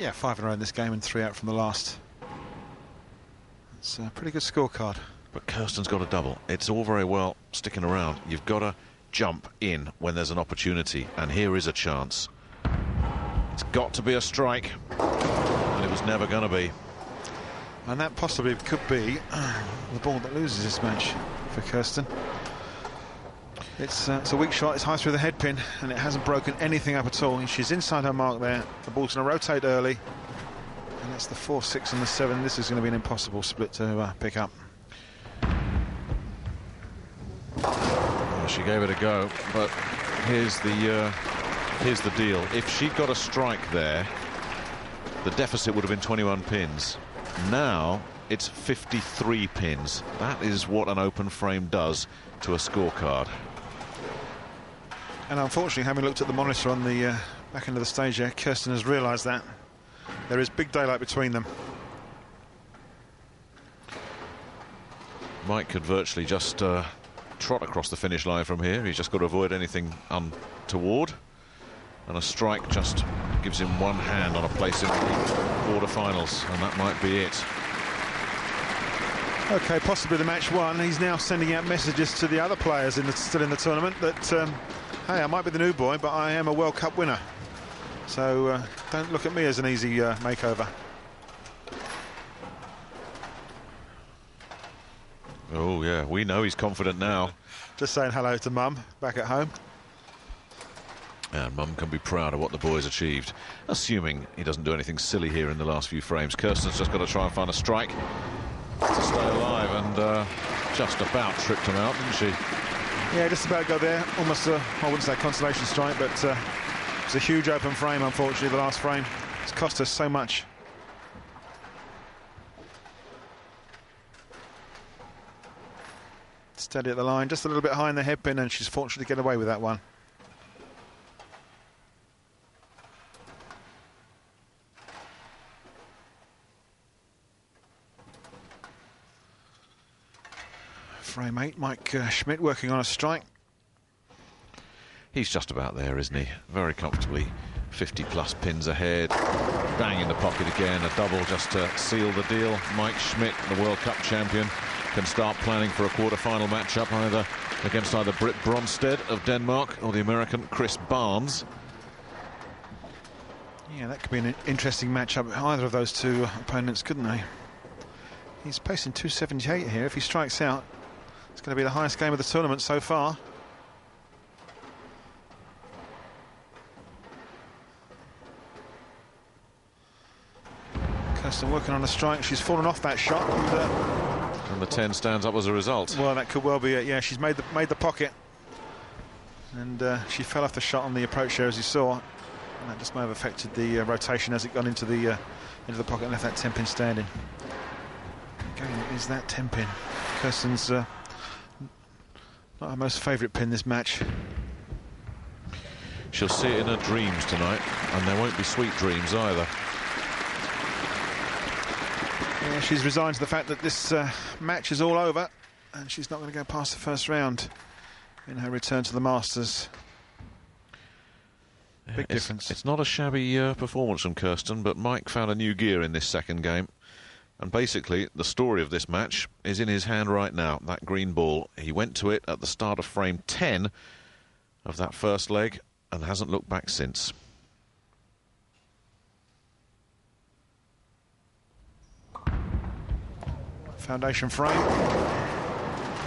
Yeah, 5 in a row in this game and 3 out from the last. It's a pretty good scorecard. But Kirsten's got a double. It's all very well sticking around. You've got to jump in when there's an opportunity, and here is a chance. It's got to be a strike, and it was never going to be. And that possibly could be the ball that loses this match for Kirsten. It's a weak shot, it's high through the headpin, and it hasn't broken anything up at all. She's inside her mark there. The ball's going to rotate early, and that's the 4, 6 and the 7. This is going to be an impossible split to pick up. Well, she gave it a go, but here's the deal. If she got a strike there, the deficit would have been 21 pins. Now it's 53 pins. That is what an open frame does to a scorecard. And unfortunately, having looked at the monitor on the back end of the stage here, Kirsten has realised that there is big daylight between them. Mike could virtually just trot across the finish line from here. He's just got to avoid anything untoward, and a strike just gives him one hand on a place in the quarterfinals, and that might be it. Okay, possibly the match won. He's now sending out messages to the other players still in the tournament that hey, I might be the new boy, but I am a World Cup winner, so don't look at me as an easy makeover. Oh yeah, we know he's confident now. Just saying hello to Mum back at home. And Mum can be proud of what the boy's achieved, assuming he doesn't do anything silly here in the last few frames. Kirsten's just got to try and find a strike to stay alive, and just about tripped him out, didn't she? Yeah, just about got there. Almost I wouldn't say consolation strike, but it's a huge open frame, unfortunately, the last frame. It's cost us so much. Steady at the line, just a little bit high in the headpin, and she's fortunate to get away with that one. Frame 8, Mike Schmidt working on a strike. He's just about there, isn't he? Very comfortably, 50+ pins ahead. Bang in the pocket again, a double just to seal the deal. Mike Schmidt, the World Cup champion, can start planning for a quarter-final matchup against either Britt Bronsted of Denmark or the American Chris Barnes. Yeah, that could be an interesting matchup. Either of those two opponents, couldn't they? He's pacing 278 here. If he strikes out, it's going to be the highest game of the tournament so far. Kirsten working on a strike. She's fallen off that shot. And the 10 stands up as a result. Well, that could well be it. Yeah, she's made the pocket. And she fell off the shot on the approach there, as you saw. And that just may have affected the rotation as it got into the pocket and left that 10-pin standing. Again, is that 10-pin. Kirsten's not her most favourite pin this match. She'll see it in her dreams tonight, and there won't be sweet dreams either. Yeah, she's resigned to the fact that this match is all over, and she's not going to go past the first round in her return to the Masters. Big difference. It's not a shabby performance from Kirsten, but Mike found a new gear in this second game. And basically, the story of this match is in his hand right now, that green ball. He went to it at the start of frame 10 of that first leg and hasn't looked back since. Foundation frame.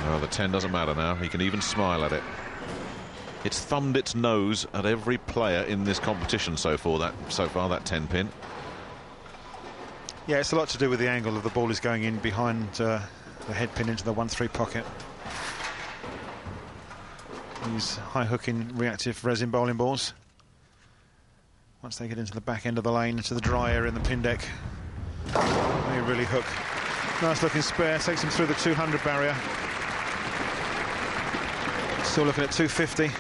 Well, the 10 doesn't matter now. He can even smile at it. It's thumbed its nose at every player in this competition so far, that 10-pin. Yeah, it's a lot to do with the angle of the ball is going in behind the head pin into the 1-3 pocket. These high-hooking reactive resin bowling balls, once they get into the back end of the lane, into the dry area in the pin deck, they really hook. Nice looking spare, takes him through the 200 barrier. Still looking at 250.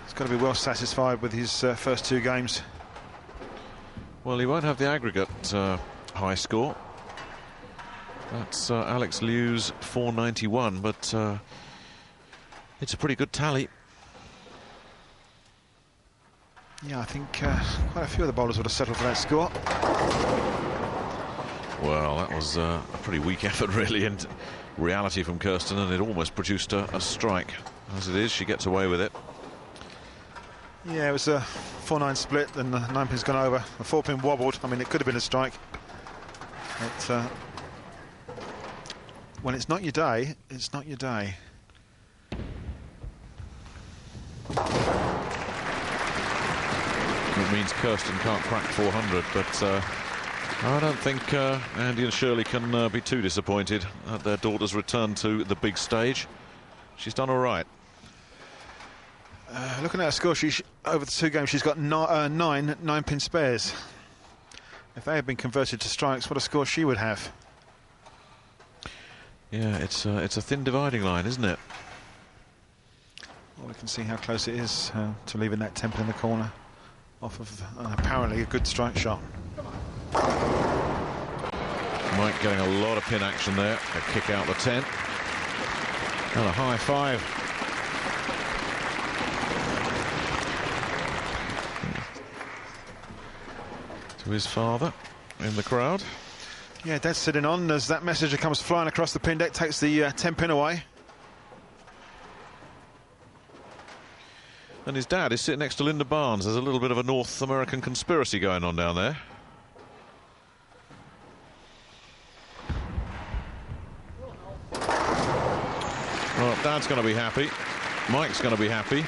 He's got to be well satisfied with his first two games. Well, he won't have the aggregate high score. That's Alex Liu's 491, but it's a pretty good tally. Yeah, I think quite a few of the bowlers would have settled for that score. Well, that was a pretty weak effort, really, and reality from Kirsten, and it almost produced a strike. As it is, she gets away with it. Yeah, it was a 4-9 split, then the 9-pin's gone over. The 4-pin wobbled. I mean, it could have been a strike. But when it's not your day, it's not your day. It means Kirsten can't crack 400, but I don't think Andy and Shirley can be too disappointed at their daughter's return to the big stage. She's done all right. Looking at her score, over the 2 games, she's got 9 9-pin spares. If they had been converted to strikes, what a score she would have. Yeah, it's a thin dividing line, isn't it? Well, we can see how close it is to leaving that 10-pin in the corner off of apparently a good strike shot. Mike getting a lot of pin action there. A kick out the 10. And a high 5. To his father in the crowd. Yeah, Dad's sitting on as that messenger comes flying across the pin deck, takes the 10-pin away. And his dad is sitting next to Linda Barnes. There's a little bit of a North American conspiracy going on down there. Well, Dad's going to be happy. Mike's going to be happy.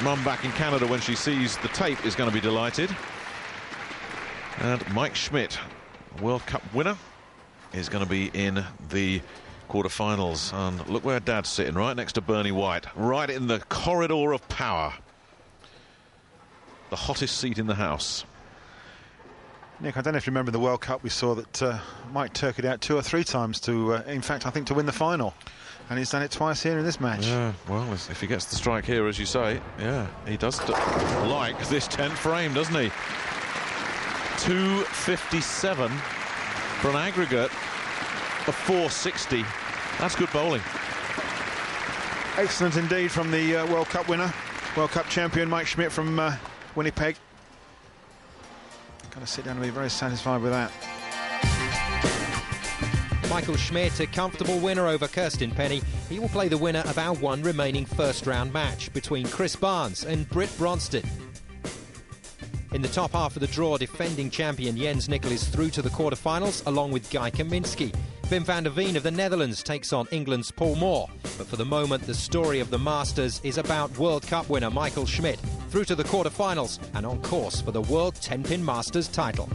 Mum back in Canada, when she sees the tape, is going to be delighted. And Mike Schmidt, World Cup winner, is going to be in the quarterfinals. And look where Dad's sitting, right next to Bernie White, right in the corridor of power. The hottest seat in the house. Nick, I don't know if you remember the World Cup, we saw that Mike turkeyed out 2 or 3 times to, in fact, I think to win the final. And he's done it twice here in this match. Yeah, well, if he gets the strike here, as you say, yeah, he does like this 10th frame, doesn't he? 257 for an aggregate of 460. That's good bowling. Excellent indeed from the World Cup winner, World Cup champion Mike Schmidt from Winnipeg. Got to sit down and be very satisfied with that. Michael Schmidt, a comfortable winner over Kirsten Penny. He will play the winner of our one remaining first-round match between Chris Barnes and Britt Bronsted. In the top half of the draw, defending champion Jens Nicol is through to the quarterfinals along with Guy Kaminski. Wim van der Veen of the Netherlands takes on England's Paul Moore. But for the moment, the story of the Masters is about World Cup winner Michael Schmidt through to the quarterfinals and on course for the World 10-Pin Masters title.